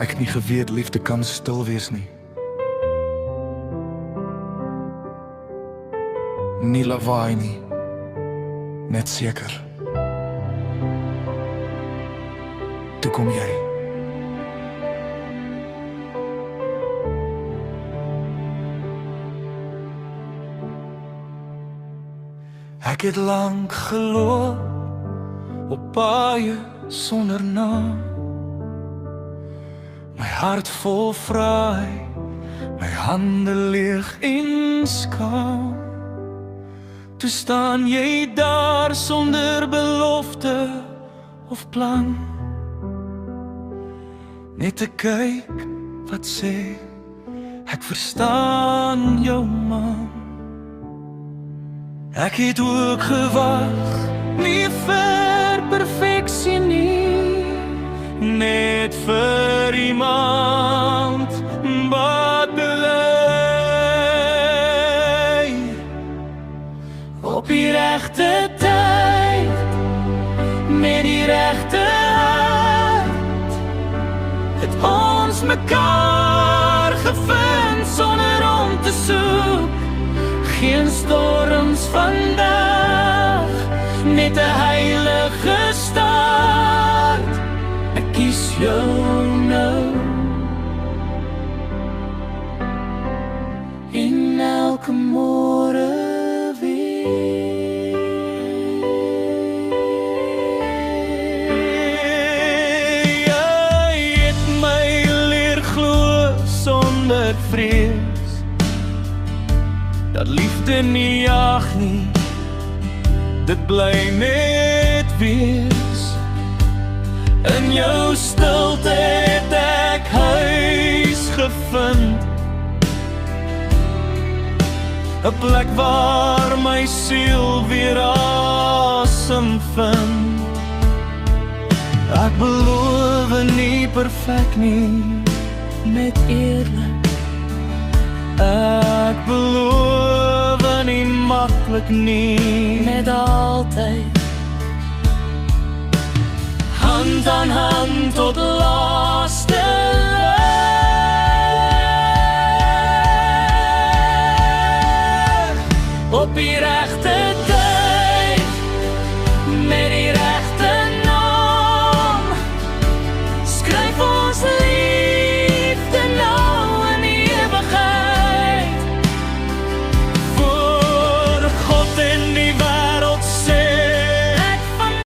Ek het nie geweet liefde kan stil wees nie. Nie lawaai nie, net seker. Toe kom jy. Ek het lank geloop op paaie sonder naam. My hart vol vraai, my hande leeg en skaam. Toe staan jy daar sonder belofte of plan. Net te kyk wat sê, ek verstaan jou man. Ek het ook gewag, nie vir perfeksie nie, net vir iemand wat bely. Op die regte tyd, met die regte hart, het ons mekaar gevind sonder om te soek. Geen storms vandag, net 'n heilige start. Ek kies jou nou in elke môre weer. Jy het my leer glo sonder vrees, dat liefde nie jag nie, dit bly net wees. In jou stilte het ek huis gevind, 'n plek waar my siel weer asem vind. Ek beloof nie perfek nie, net eerlik. Ek beloof nie maklik nie, net altyd. Hand aan hand tot laaste lig, op die regte